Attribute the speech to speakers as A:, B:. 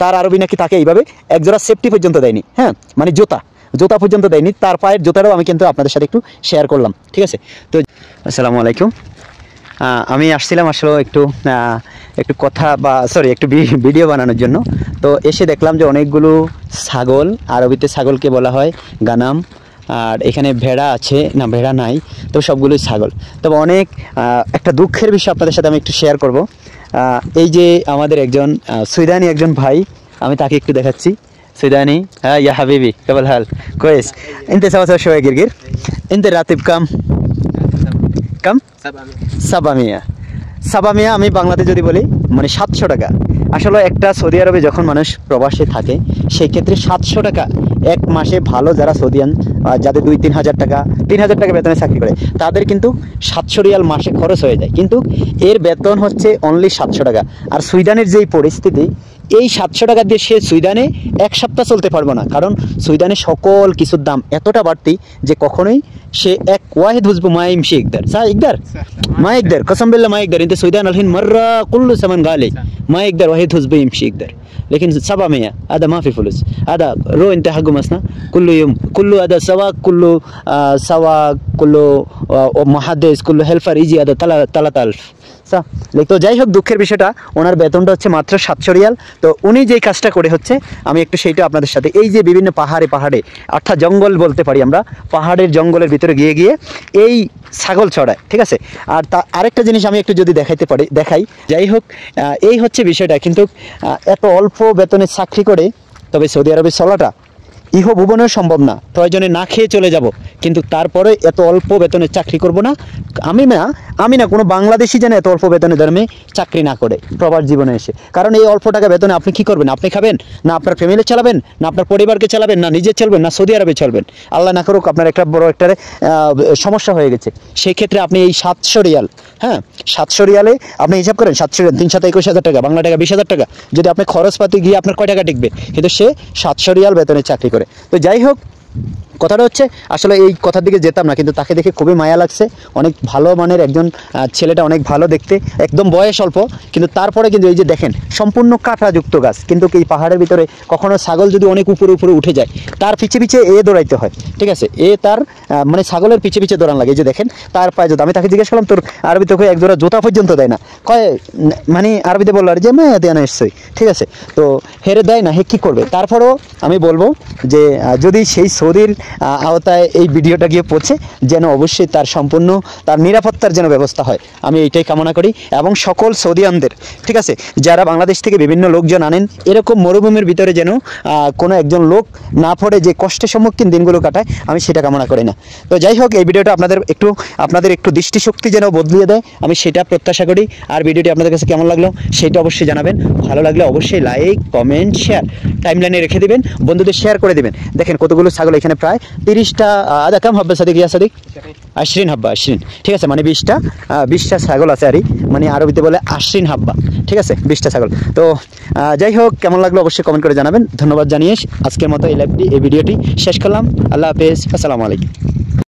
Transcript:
A: তার আরবি নাকি তাকে এইভাবে একজোড়া সেফটি পর্যন্ত দেয়নি, হ্যাঁ, মানে জুতা পর্যন্ত দেয়নি, তার পায়ের জুতাটাও আমি কিন্তু আপনাদের সাথে একটু শেয়ার করলাম, ঠিক আছে। তো আসসালামু আলাইকুম। আমি আসছিলাম আসলে একটু কথা বা সরি একটু ভিডিও বানানোর জন্য। তো এসে দেখলাম যে অনেকগুলো ছাগল, আরবিতে ছাগলকে বলা হয় গানাম, আর এখানে ভেড়া আছে না, ভেড়া নাই, তো সবগুলোই ছাগল। তবে অনেক একটা দুঃখের বিষয় আপনাদের সাথে আমি একটু শেয়ার করব। এই যে আমাদের একজন সুইদানি একজন ভাই, আমি তাকে একটু দেখাচ্ছি। সুইদানি, হ্যাঁ ইয়া হাবিবি কেবল হাল কোয়েস ইনতে সাওয়া শোয়ে গিরগির ইনতে রাতিব কাম সাবামিয়া আমি বাংলাতে যদি বলি মানে 700 টাকা। আসলে একটা সৌদি আরবে যখন মানুষ প্রবাসে থাকে সেই ক্ষেত্রে 700 টাকা এক মাসে ভালো যারা সৌদিয়ান যাদের 2-3 হাজার টাকা 3 হাজার টাকা বেতনে চাকরি করে তাদের কিন্তু 700 রিয়াল মাসে খরচ হয়ে যায়, কিন্তু এর বেতন হচ্ছে অনলি 700 টাকা। আর সুইডানের যেই পরিস্থিতি, এই 700 টাকা দিয়ে সে সুইডানে এক সপ্তাহ চলতে পারবো না, কারণ সুইডানে সকল কিছুর দাম এতটা বাড়তি যে কখনোই সে এক ওয়াহিদ হুজবু মা ইমশি ইকদার সা ইকদার মা ইকদার কসম বিল্লাহ মা ইকদার ইনতে সুইডান আলহিন মাররা কুল্লু সামান গালি মা ইকদার ওয়াহিদ হুজবু ইমশি ইকদার लेकिन 700 هذا ما في فلوس هذا رو انت حقه مسنا كل يوم كله هذا سواق كله محدث كله হেল্পার ইজি هذا 3000 তো যাই হোক, দুঃখের বিষয়টা ওনার বেতনটা হচ্ছে মাত্র 700 রিয়াল। তো উনি যেই কাজটা করে হচ্ছে আমি একটু সেইটা আপনাদের সাথে, এই যে বিভিন্ন পাহাড়ে অর্থাৎ জঙ্গল বলতে পারি আমরা, পাহাড়ের জঙ্গলের ভিতরে গিয়ে এই ছাগল চড়ায়, ঠিক আছে। আর আরেকটা জিনিস আমি একটু যদি দেখাই, যাই হোক এই হচ্ছে বিষয়টা। কিন্তু এত অল্প বেতনে চাকরি করে তবে সৌদি আরবে চলাটা ইহ ভুবনেও সম্ভব না, প্রয়োজনে না খেয়ে চলে যাব, কিন্তু তারপরে এত অল্প বেতনে চাকরি করব না। আমি না কোনো বাংলাদেশি যেন এত অল্প বেতনের দামে চাকরি না করে প্রবাস জীবনে এসে, কারণ এই অল্প টাকা বেতনে আপনি কি করবেন? আপনি খাবেন না, আপনার ফ্যামিলি চালাবেন না, আপনার পরিবারকে চালাবেন না, নিজে চলবেন না, সৌদি আরবে চলবেন। আল্লাহ না করুক আপনার একটা বড় একটা সমস্যা হয়ে গেছে, সেই ক্ষেত্রে আপনি এই 700 রিয়াল, হ্যাঁ 700 রিয়ালে আপনি হিসাব করেন 700 রিয়াল 321,000 টাকা, বাংলা টাকা 20,000 টাকা, যদি আপনার খরচপাতি গিয়ে আপনার কয় টাকা টিকবে? কিন্তু সে 700 রিয়াল বেতনে চাকরি করে। তো যাই হোক, কথাটা হচ্ছে আসলে এই কথার দিকে যেতাম না, কিন্তু তাকে দেখে খুবই মায়া লাগছে। অনেক ভালো মানের একজন ছেলেটা, অনেক ভালো দেখতে, একদম বয়স অল্প, কিন্তু তারপরে কিন্তু এই যে দেখেন সম্পূর্ণ কাঁটাযুক্ত গাছ, কিন্তু এই পাহাড়ের ভিতরে কখনো ছাগল যদি অনেক উপরে উঠে যায় তার পিছে দৌড়াইতে হয়, ঠিক আছে। তার মানে ছাগলের পিছে দৌড়ান লাগে। এই যে দেখেন তার পায়ে জুতা, আমি তাকে জিজ্ঞেস করলাম তোর আরবিতে এক জোড়া জুতা পর্যন্ত দেয় না, কয় মানে আরবিতে বললো আর যে মায়া দেয় না নিশ্চয়ই, ঠিক আছে। তো হেরে দেয় না, হে কী করবে? তারপরেও আমি বলবো যে যদি সেই সৌদির আওতায় এই ভিডিওটা গিয়ে পৌঁছে, যেন অবশ্যই তার সম্পূর্ণ তার নিরাপত্তার যেন ব্যবস্থা হয়, আমি এইটাই কামনা করি। এবং সকল সৌদিয়ানদের, ঠিক আছে, যারা বাংলাদেশ থেকে বিভিন্ন লোকজন আনেন, এরকম মরুভূমির ভিতরে যেন কোনো একজন লোক না পড়ে যে কষ্টের সম্মুখীন দিনগুলো কাটায়, আমি সেটা কামনা করি না। তো যাই হোক, এই ভিডিওটা আপনাদের একটু দৃষ্টিশক্তি যেন বদলিয়ে দেয়, আমি সেটা প্রত্যাশা করি। আর ভিডিওটি আপনাদের কাছে কেমন লাগলো সেটা অবশ্যই জানাবেন। ভালো লাগলে অবশ্যই লাইক, কমেন্ট, শেয়ার টাইমলাইনে রেখে দিবেন, বন্ধুদের শেয়ার করে দিবেন। দেখেন কতগুলো ছাগল, এখানে প্রায় 30টা আদা কাম হাব্বা সাদিক ইয়া সাদিক 20 হাব্বা 20, ঠিক আছে, মানে 20টা ছাগল আছে, আরই মানে আরবিতে বলে 20 হাব্বা, ঠিক আছে, 20টা ছাগল। তো যাই হোক, কেমন লাগলো অবশ্যই কমেন্ট করে জানাবেন। ধন্যবাদ জানিয়ে আজকের মতো এই ভিডিওটি শেষ করলাম। আল্লাহ হাফেজ, আসসালামু আলাইকুম।